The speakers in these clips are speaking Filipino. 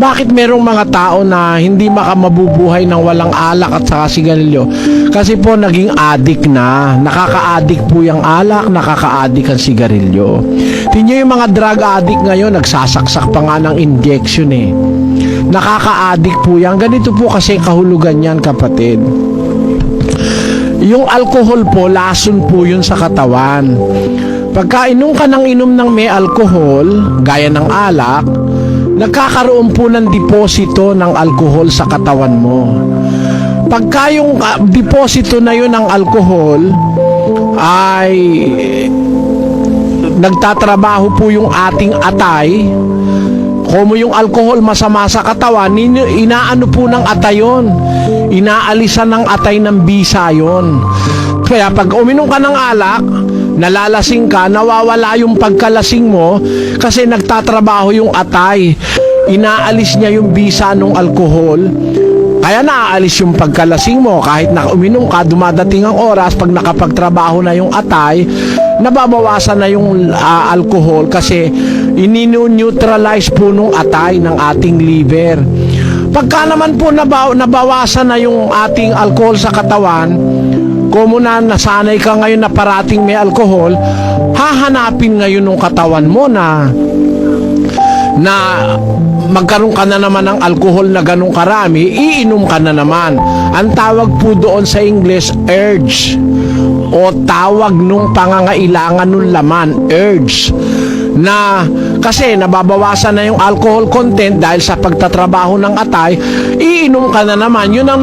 Bakit merong mga tao na hindi makamabubuhay ng walang alak at saka sigarilyo? Kasi po naging addict na. Nakaka-addict po yung alak, nakaka-addict ang sigarilyo. Tingnan yung mga drug addict ngayon, nagsasaksak pa nga ng injection eh. Nakaka-addict po yan. Ganito po kasi kahulugan yan, kapatid. Yung alcohol po, lason po yun sa katawan. Pagka inom ka ng inom ng may alcohol, gaya ng alak, nagkakaroon po ng deposito ng alcohol sa katawan mo. Pagka yung deposito na yun ng alcohol ay nagtatrabaho po yung ating atay, kung yung alcohol masama sa katawan, inaano po ng atay yun, inaalisan ng atay ng bisa yun. Kaya pag uminom ka ng alak, nalalasing ka, nawawala yung pagkalasing mo kasi nagtatrabaho yung atay. Inaalis niya yung bisa ng alkohol. Kaya naaalis yung pagkalasing mo. Kahit na uminom ka, dumadating ang oras, pag nakapagtrabaho na yung atay, nababawasan na yung alcohol kasi inino-neutralize po nung atay ng ating liver. Pagka naman po nabawasan na yung ating alcohol sa katawan, kung na nasanay ka ngayon na parating may alcohol, hahanapin ngayon ng katawan mo na magkaroon ka na naman ng alcohol na ganong karami, iinom ka na naman. Ang tawag po doon sa English, urge, o tawag nung pangangailangan nung laman, urge, na kasi nababawasan na yung alcohol content dahil sa pagtatrabaho ng atay, iinom ka na naman. Yun ang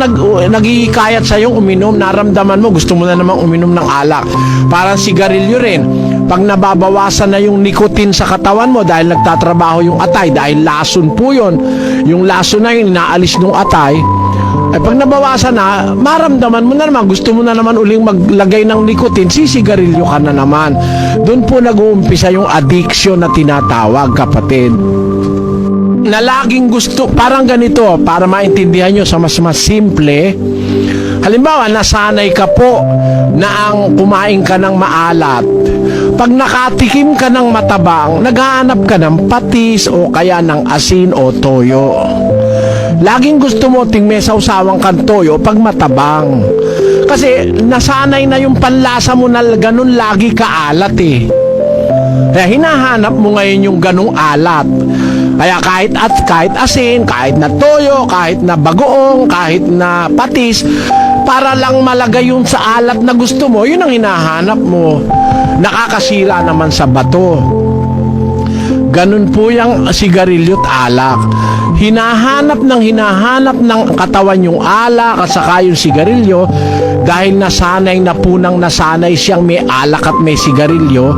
nagihikayat sa yung uminom. Naramdaman mo, gusto mo na namang uminom ng alak. Parang sigarilyo rin. Pag nababawasan na yung nicotine sa katawan mo dahil nagtatrabaho yung atay, dahil lason po yun, yung lason na yun, inaalis ng atay, ay pag nabawasan na, maramdaman mo na naman, gusto mo na naman uling maglagay ng nicotine, sisigarilyo ka na naman. Doon po nag-uumpisa yung addiction na tinatawag, kapatid. Na laging gusto, parang ganito, para maintindihan nyo sa mas simple. Halimbawa, nasanay ka po na ang kumain ka ng maalat. Pag nakatikim ka ng matabang, naghahanap ka ng patis o kaya ng asin o toyo. Laging gusto mo may sausawang kang toyo pag matabang. Kasi nasanay na yung panlasa mo na ganun lagi kaalat eh. Kaya hinahanap mo ngayon yung ganung alat. Kaya kahit asin, kahit na toyo, kahit na bagoong, kahit na patis, para lang malagay yung sa alat na gusto mo, yun ang hinahanap mo. Nakakasira naman sa bato. Ganun po yung sigarilyo at alak. Hinahanap ng katawan yung alak at saka yung sigarilyo dahil nasanay na po nang nasanay siyang may alak at may sigarilyo,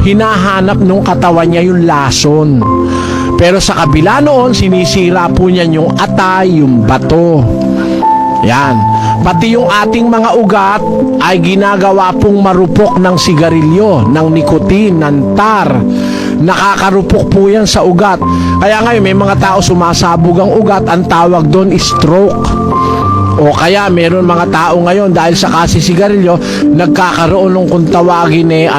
hinahanap nung katawan niya yung lason. Pero sa kabila noon, sinisira po niyan yung atay, yung bato. Yan. Pati yung ating mga ugat ay ginagawa pong marupok ng sigarilyo, ng nicotine, ng tar. Nakakarupok po yan sa ugat. Kaya ngayon may mga tao sumasabog ang ugat, ang tawag doon is stroke. O kaya meron mga tao ngayon dahil sa kasisigarilyo, nagkakaroon ng kung tawagin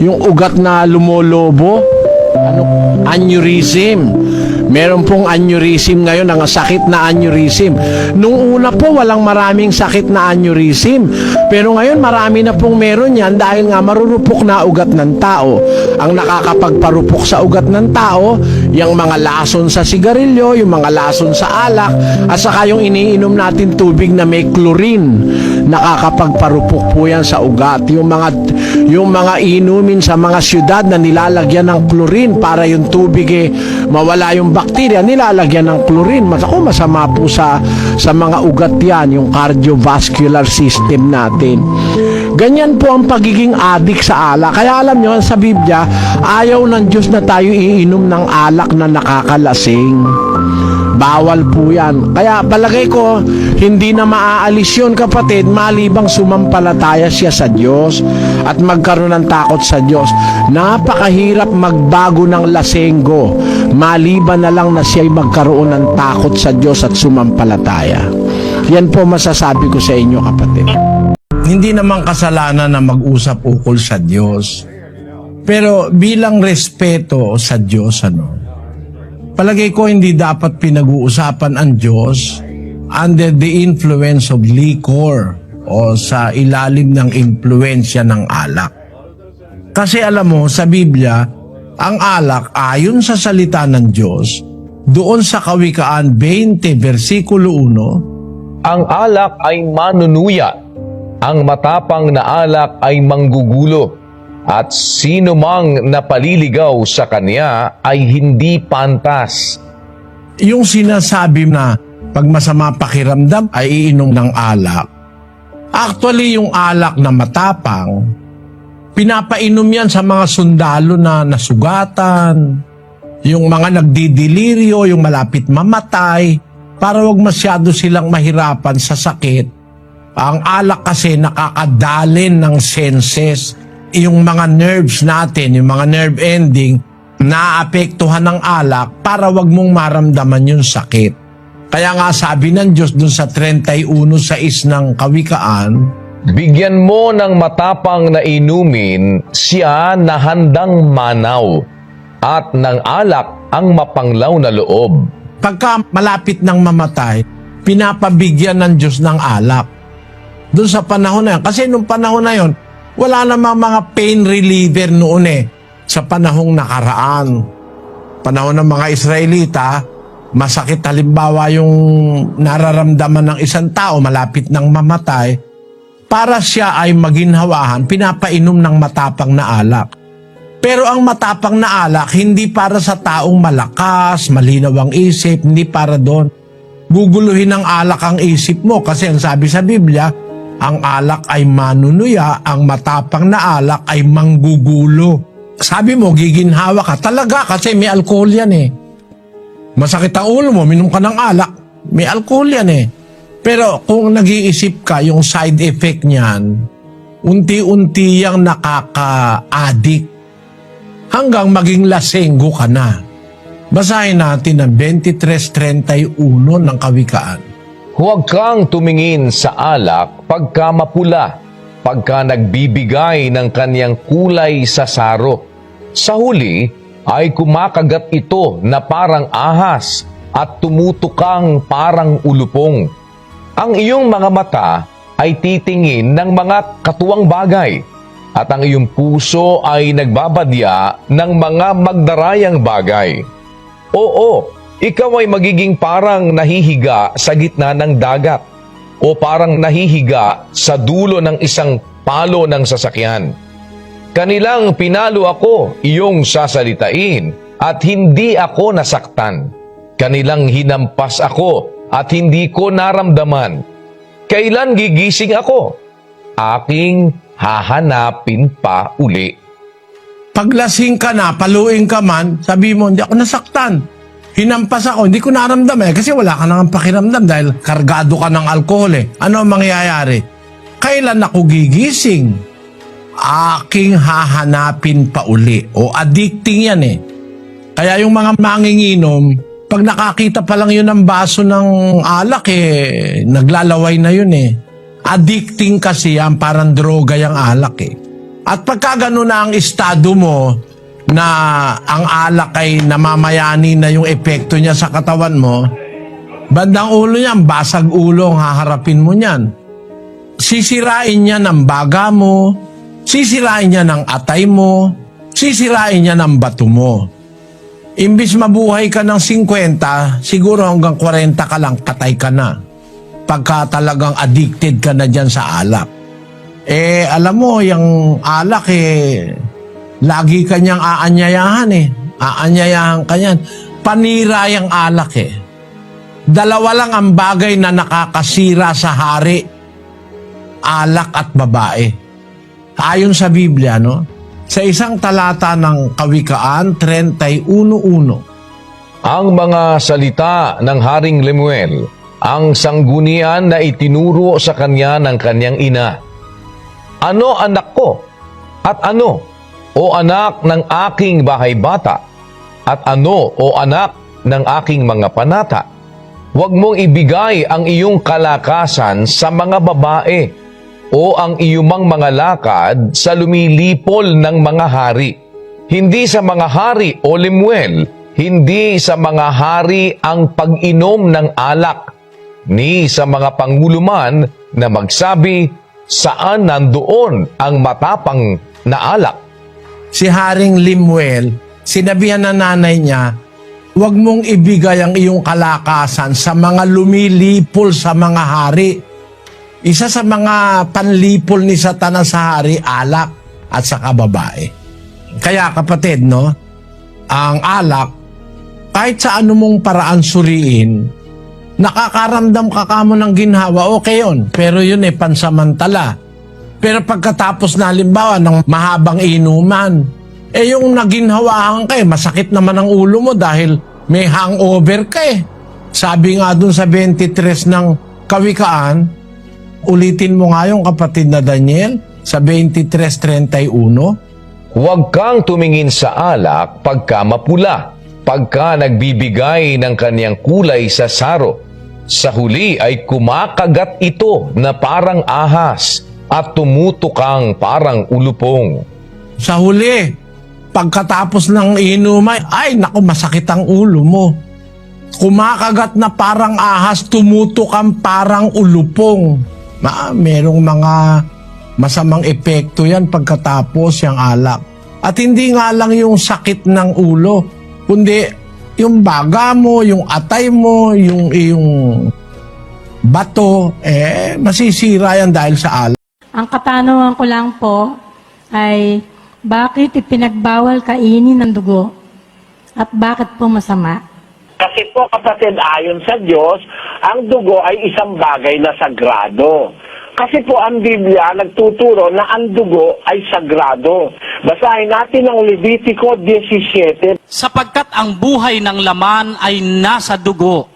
yung ugat na lumolobo, aneurysm. Meron pong aneurysm ngayon, ang sakit na aneurysm. Nung una po, walang maraming sakit na aneurysm. Pero ngayon, marami na pong meron yan dahil nga marurupok na ugat ng tao. Ang nakakapagparupok sa ugat ng tao, yung mga lason sa sigarilyo, yung mga lason sa alak, at saka yung iniinom natin tubig na may chlorine. Nakakapagparupok po yan sa ugat. Yung mga inumin sa mga syudad na nilalagyan ng chlorine para yung tubig mawala yung bakterya, nilalagyan ng chlorine. Masama po sa mga ugat yan, yung cardiovascular system natin. Ganyan po ang pagiging addict sa alak. Kaya alam nyo, sa Biblia, ayaw ng Diyos na tayo iinom ng alak na nakakalasing. Bawal po yan. Kaya palagay ko, hindi na maaalis yun, kapatid, malibang sumampalataya siya sa Diyos at magkaroon ng takot sa Diyos. Napakahirap magbago ng lasenggo, maliban na lang na siya'y magkaroon ng takot sa Diyos at sumampalataya. Yan po masasabi ko sa inyo, kapatid. Hindi naman kasalanan na mag-usap ukol sa Diyos. Pero bilang respeto sa Diyos, Palagay ko hindi dapat pinag-uusapan ang Diyos under the influence of liquor o sa ilalim ng impluensya ng alak. Kasi alam mo, sa Biblia, ang alak ayon sa salita ng Diyos, doon sa Kawikaan 20 versikulo 1, Ang alak ay manunuya, ang matapang na alak ay manggugulo, at sino mang napaliligaw sa kanya ay hindi pantas. yung sinasabi na pag masama pakiramdam ay iinom ng alak. Actually, yung alak na matapang, pinapainom yan sa mga sundalo na nasugatan, yung mga nagdidelirio, yung malapit mamatay, para wag masyado silang mahirapan sa sakit. Ang alak kasi nakakadalin ng senses, yung mga nerves natin, yung mga nerve ending, naapektuhan ng alak para wag mong maramdaman yung sakit. Kaya nga sabi ng Diyos dun sa 31:6 ng Kawikaan, Bigyan mo ng matapang na inumin siya na handang manaw, at ng alak ang mapanglaw na loob. pagka malapit ng mamatay, pinapabigyan ng Diyos ng alak. Doon sa panahon na yun. Kasi nung panahon na yun, wala namang mga pain reliever noon sa panahong nakaraan. Panahon ng mga Israelita, masakit halimbawa yung nararamdaman ng isang tao malapit ng mamatay, para siya ay maginhawahan, pinapainom ng matapang na alak. Pero ang matapang na alak, hindi para sa taong malakas, malinaw ang isip, hindi para doon. Guguluhin ng alak ang isip mo kasi ang sabi sa Biblia, ang alak ay manunuya, ang matapang na alak ay manggugulo. Sabi mo, giginhawa ka. Talaga kasi may alcohol yan Masakit ang ulo mo, minom ka ng alak, may alcohol yan Pero kung nag-iisip ka, yung side effect niyan, unti-unti yang nakaka-addict hanggang maging lasenggo ka na. Basahin natin ang 23:31 ng Kawikaan. Huwag kang tumingin sa alak pagka mapula, pagka nagbibigay ng kanyang kulay sa saro. Sa huli ay kumakagat ito na parang ahas at tumutukang parang ulupong. Ang iyong mga mata ay titingin ng mga katuwang bagay, at ang iyong puso ay nagbabadya ng mga magdarayang bagay. Oo, ikaw ay magiging parang nahihiga sa gitna ng dagat, o parang nahihiga sa dulo ng isang palo ng sasakyan. Kanilang pinalo ako, iyong sasalitain, at hindi ako nasaktan. Kanilang hinampas ako, at hindi ko naramdaman. Kailan gigising ako? Aking hahanapin pa uli. Paglasing ka na, paluin ka man, sabi mo, hindi ako nasaktan. Hinampas ako, hindi ko naramdaman kasi wala ka nang pakiramdam dahil kargado ka ng alkohol Ano ang mangyayari? Kailan ako gigising? Aking hahanapin pa uli. O addicting yan Kaya yung mga manginginom, pag nakakita pa lang yun ng baso ng alak naglalaway na yun Addicting kasi yan, parang droga yung alak At pagka gano'n na ang estado mo, na ang alak ay namamayani na yung epekto niya sa katawan mo, bandang ulo niyan, basag ulo ang haharapin mo niyan. Sisirain niya ng baga mo, sisirain niya ng atay mo, sisirain niya ng bato mo. Imbis mabuhay ka ng 50, siguro hanggang 40 ka lang, patay ka na. Pagka talagang addicted ka na dyan sa alak. Alam mo, yung alak lagi ka niyang aanyayahan Aanyayahan ka niyan. Panira yung alak Dalawa lang ang bagay na nakakasira sa hari. Alak at babae. Ayon sa Biblia, sa isang talata ng Kawikaan 31:1. Ang mga salita ng Haring Lemuel, ang sanggunian na itinuro sa kanya ng kanyang ina. Ano anak ko? At ano, o anak ng aking bahay bata? At ano, o anak ng aking mga panata? Huwag mong ibigay ang iyong kalakasan sa mga babae, o ang iyumang mga lakad sa lumilipol ng mga hari. Hindi sa mga hari o Lemuel, hindi sa mga hari ang pag-inom ng alak, ni sa mga pangulo man na magsabi, saan nandoon ang matapang na alak? Si Haring Lemuel, sinabihan ng nanay niya, huwag mong ibigay ang iyong kalakasan sa mga lumilipol sa mga hari. Isa sa mga panlipol ni Satanas sa hari, alak at saka babae. Kaya kapatid, no, ang alak, kahit sa anumong paraan suriin, nakakaramdam ka kamo ng ginhawa, okay yun. Pero yun pansamantala. Pero pagkatapos na halimbawa ng mahabang inuman, yung naginhawahan ka masakit naman ang ulo mo dahil may hangover ka Sabi nga dun sa 23 ng Kawikaan, ulitin mo nga yung kapatid na Daniel sa 23:31. Huwag kang tumingin sa alak pagka mapula, pagka nagbibigay ng kanyang kulay sa saro. Sa huli ay kumakagat ito na parang ahas at tumutukang parang ulupong. Sa huli, pagkatapos ng inuman, ay naku, masakit ang ulo mo. Kumakagat na parang ahas, tumutukang parang ulupong. Merong mga masamang epekto yan pagkatapos yung alak. At hindi nga lang yung sakit ng ulo, kundi yung baga mo, yung atay mo, yung bato, masisira yan dahil sa alak. Ang katanungan ko lang po ay bakit ipinagbawal kainin ng dugo? At bakit po masama? Kasi po kapatid, ayon sa Diyos, ang dugo ay isang bagay na sagrado. Kasi po ang Biblia nagtuturo na ang dugo ay sagrado. Basahin natin ang Levitico 17. Sapagkat ang buhay ng laman ay nasa dugo,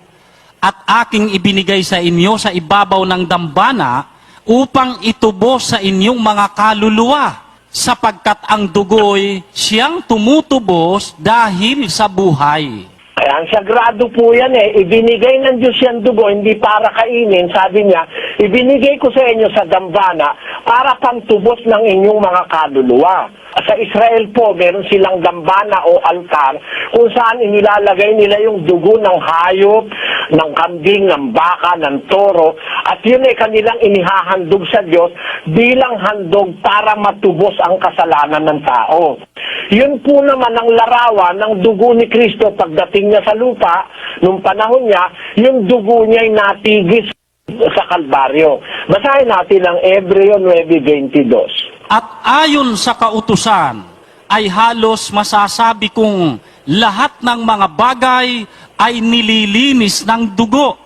at aking ibinigay sa inyo sa ibabaw ng dambana upang itubos sa inyong mga kaluluwa, sapagkat ang dugo'y siyang tumutubos dahil sa buhay. Kaya ang sagrado po yan Ibinigay ng Diyos yan dugo, hindi para kainin. Sabi niya, ibinigay ko sa inyo sa dambana para pantubos ng inyong mga kaluluwa. Sa Israel po, meron silang dambana o altar kung saan inilalagay nila yung dugo ng hayop, ng kambing, ng baka, ng toro. At yun kanilang inihahandog sa Diyos bilang handog para matubos ang kasalanan ng tao. Yun po naman ang larawan ng dugo ni Kristo pagdating niya sa lupa. Nung panahon niya, yung dugo niya ay natigis sa Kalbaryo. Basahin natin ang Hebreo 9:22. At ayon sa kautusan, ay halos masasabi kong lahat ng mga bagay ay nililinis ng dugo,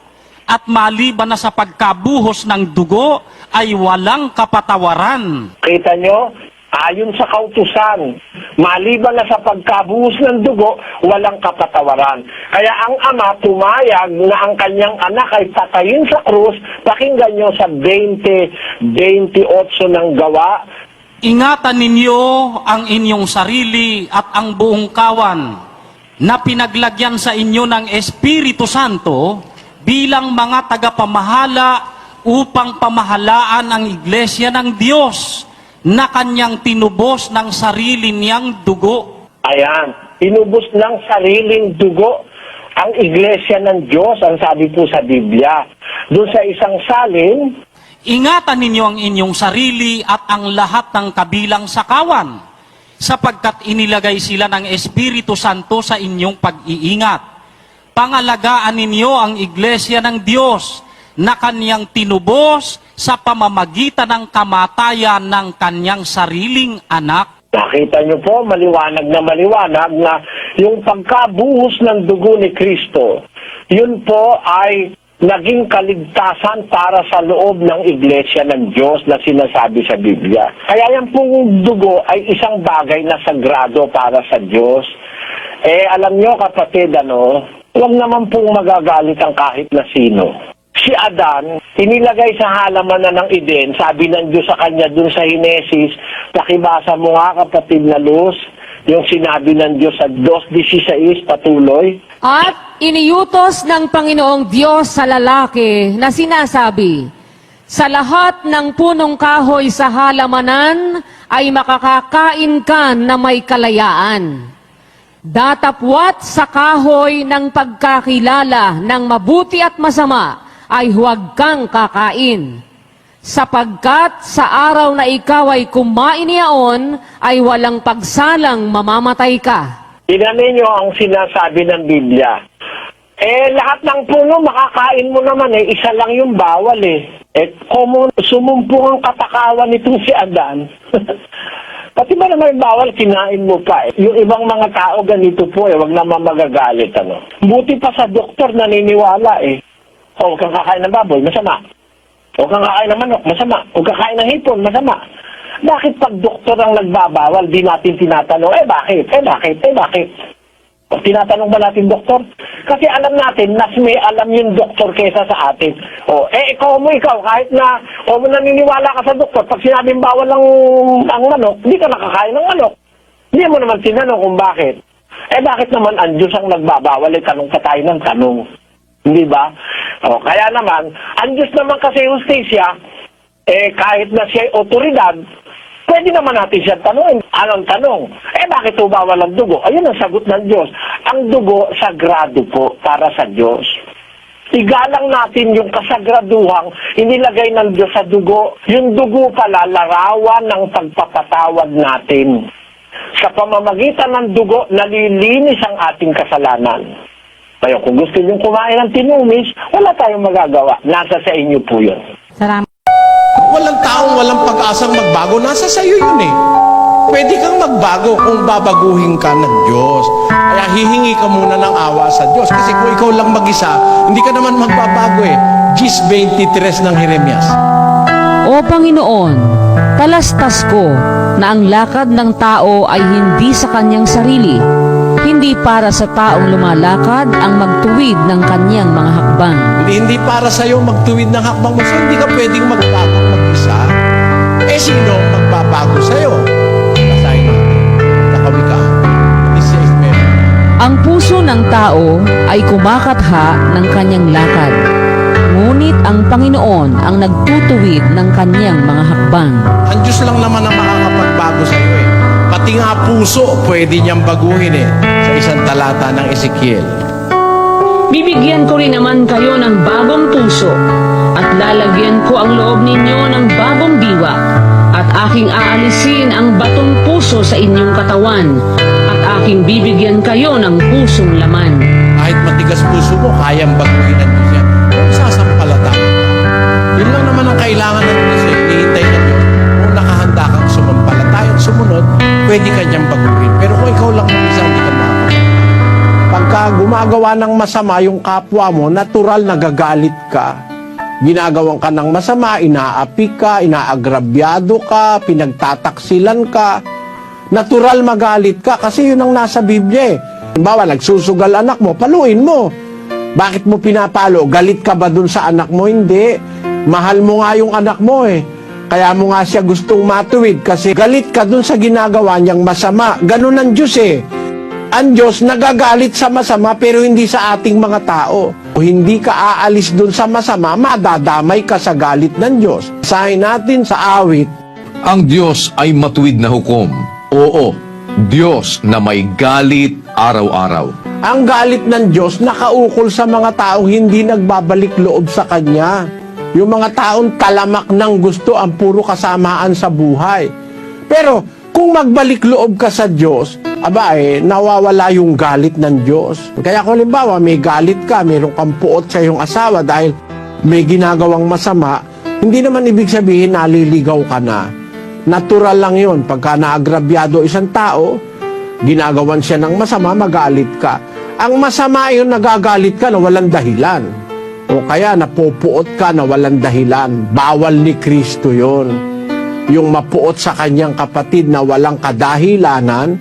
at maliban na sa pagkabuhos ng dugo, ay walang kapatawaran. Kita nyo? Ayon sa kautusan, maliban na sa pagkabuhos ng dugo, walang kapatawaran. Kaya ang ama pumayag na ang kanyang anak ay patayin sa krus. Pakinggan nyo sa 20:28 ng Gawa. Ingatan ninyo ang inyong sarili at ang buong kawan na pinaglagyan sa inyo ng Espiritu Santo bilang mga tagapamahala upang pamahalaan ang iglesia ng Diyos na kanyang tinubos ng sarili niyang dugo. Ayan, tinubos ng sariling dugo ang iglesia ng Diyos, ang sabi po sa Biblia. Doon sa isang salin, Ingatan ninyo ang inyong sarili at ang lahat ng kabilang sa kawan, sapagkat inilagay sila ng Espiritu Santo sa inyong pag-iingat. Pangalagaan ninyo ang iglesia ng Diyos na kanyang tinubos sa pamamagitan ng kamatayan ng kanyang sariling anak. nakita nyo po, maliwanag na yung pagkabuhos ng dugo ni Kristo, yun po ay naging kaligtasan para sa loob ng iglesia ng Diyos na sinasabi sa Biblia. Kaya yan pong dugo ay isang bagay na sagrado para sa Diyos. Alam nyo kapatid, huwag naman pong magagalit ang kahit na sino. Si Adan, inilagay sa halaman na ng Eden, sabi ng Diyos sa kanya dun sa Henesis, pakibasa mo nga kapatid na Luz, yung sinabi ng Diyos sa 2:16, patuloy. At iniutos ng Panginoong Diyos sa lalaki na sinasabi, sa lahat ng punong kahoy sa halamanan ay makakakain ka na may kalayaan. Datapwat sa kahoy ng pagkakilala ng mabuti at masama ay huwag kang kakain. Sapagkat sa araw na ikaw ay kumain niyaon, ay walang pagsalang mamamatay ka. Tingnan ninyo ang sinasabi ng Biblia. Lahat ng puno, makakain mo naman isa lang yung bawal kung sumumpong ang katakawan nitong si Adan, pati ba naman yung bawal, kinain mo pa Yung ibang mga tao ganito po wag naman magagalit, Buti pa sa doktor naniniwala huwag kang kakain ng baboy, masama. Huwag kang kakain ng manok, masama. Huwag kang kakain ng hipon, masama. Bakit pag doktor ang nagbabawal, di natin tinatanong, bakit? Bakit? O, tinatanong ba natin doktor? Kasi alam natin, mas may alam yung doktor kesa sa atin. O, ikaw, kahit na, naniniwala ka sa doktor, pag sinabing bawal ang manok, hindi ka nakakain ng manok. Hindi mo naman tinanong kung bakit. Bakit naman ang Diyos ang nagbabawal, tanong pa tayo ng tanong. Hindi ba? O, kaya naman, ang Diyos naman kasi justisya, kahit na siya otoridad, pwede naman natin siya tanongin. Anong tanong? Bakit po bawal ang dugo? Ayun ang sagot ng Diyos. Ang dugo, sagrado po para sa Diyos. Igalang natin yung kasagraduhang inilagay ng Diyos sa dugo. Yung dugo pala, larawan ng pagpapatawad natin. Sa pamamagitan ng dugo, nalilinis ang ating kasalanan. Kaya kung gusto nyo kumain ng tinumis, wala tayong magagawa. Nasa sa inyo po yun. Salamat. Walang taong walang pag-asang magbago. Nasa sayo yun Pwede kang magbago kung babaguhin ka ng Diyos. Kaya hihingi ka muna ng awa sa Diyos. Kasi kung ikaw lang mag-isa, hindi ka naman magbabago Gis 23 ng Jeremias. O Panginoon, talastas ko na ang lakad ng tao ay hindi sa kanyang sarili, hindi para sa taong lumalakad ang magtuwid ng kanyang mga hakbang. Hindi para sa'yo magtuwid ng hakbang mo. So, hindi ka pwedeng magbago mag-isa. Sino ang magbabago sa'yo? Basahin natin sa Kawikaan. Ang puso ng tao ay kumakatha ng kanyang lakad. Ngunit ang Panginoon ang nagtutuwid ng kanyang mga hakbang. Ang Diyos lang naman ang makakapagbago sa'yo Pati nga puso, pwede niyang baguhin sa isang talata ng Ezekiel. Bibigyan ko rin naman kayo ng bagong puso at lalagyan ko ang loob ninyo ng bagong diwa at aking aalisin ang batong puso sa inyong katawan at aking bibigyan kayo ng pusong laman. Kahit matigas puso mo, kayang baguhin ng Diyos yan. Kung sasampalatayan ka. Yun lang naman ang kailangan ng Diyos Hihintay ng Diyos. Kung nakahanda kang sumampalataya at sumunod, pwede ka niyang baguhin. Pero kung ikaw lang mag-isa, hindi ka makakapagpapalit. Pagka gumagawa ng masama yung kapwa mo, natural nagagalit ka. Ginagawan ka ng masama, inaapi ka, inaagrabyado ka, pinagtataksilan ka. Natural magalit ka kasi yun ang nasa Biblia Halimbawa, nagsusugal anak mo, paluin mo. Bakit mo pinapalo? Galit ka ba dun sa anak mo? Hindi. Mahal mo nga yung anak mo Kaya mo nga siya gustong matuwid kasi galit ka dun sa ginagawa niyang masama. Ganun ang Diyos Ang Diyos nagagalit sa masama pero hindi sa ating mga tao. O hindi ka aalis dun sa masama, madadamay ka sa galit ng Diyos. Sahin natin sa awit. Ang Diyos ay matuwid na hukom. Oo, Diyos na may galit araw-araw. Ang galit ng Diyos nakaukol sa mga taong hindi nagbabalik loob sa Kanya. Yung mga taong talamak ng gusto ang puro kasamaan sa buhay. Pero kung magbalik loob ka sa Diyos, nawawala yung galit ng Diyos. Kaya kung halimbawa may galit ka, mayroong kang puot sa iyong asawa dahil may ginagawang masama, hindi naman ibig sabihin naliligaw ka na. Natural lang yun. Pagka naagrabyado isang tao, ginagawan siya ng masama, magalit ka. Ang masama yun, nagagalit ka na walang dahilan. O kaya napupuot ka na walang dahilan. Bawal ni Kristo yun. Yung mapuot sa kanyang kapatid na walang kadahilanan,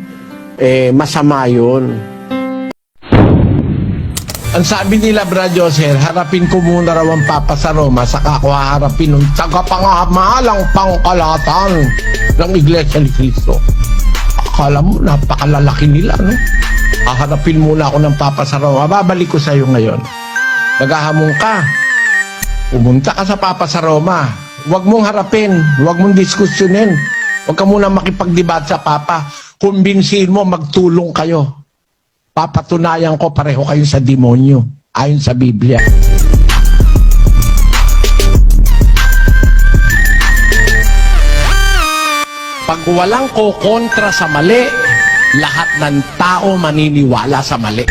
masama yun. Ang sabi nila, Brad Josel, harapin ko muna raw ang Papa sa Roma, saka ako haharapin ng tagapangamahalang pangkalatan ng Iglesia ni Cristo. Akala mo, napakalalaki nila, no? Haharapin muna ako ng Papa sa Roma. Babalik ko sa iyo ngayon. Naghahamon ka. Pumunta ka sa Papa sa Roma. Huwag mong harapin. Huwag mong diskusyonin. Huwag ka muna makipagdebat sa Papa. Kumbinsihin mo, magtulong kayo. papatunayan ko pareho kayo sa demonyo, ayon sa Biblia. Pag walang kokontra sa mali, lahat ng tao maniniwala sa mali.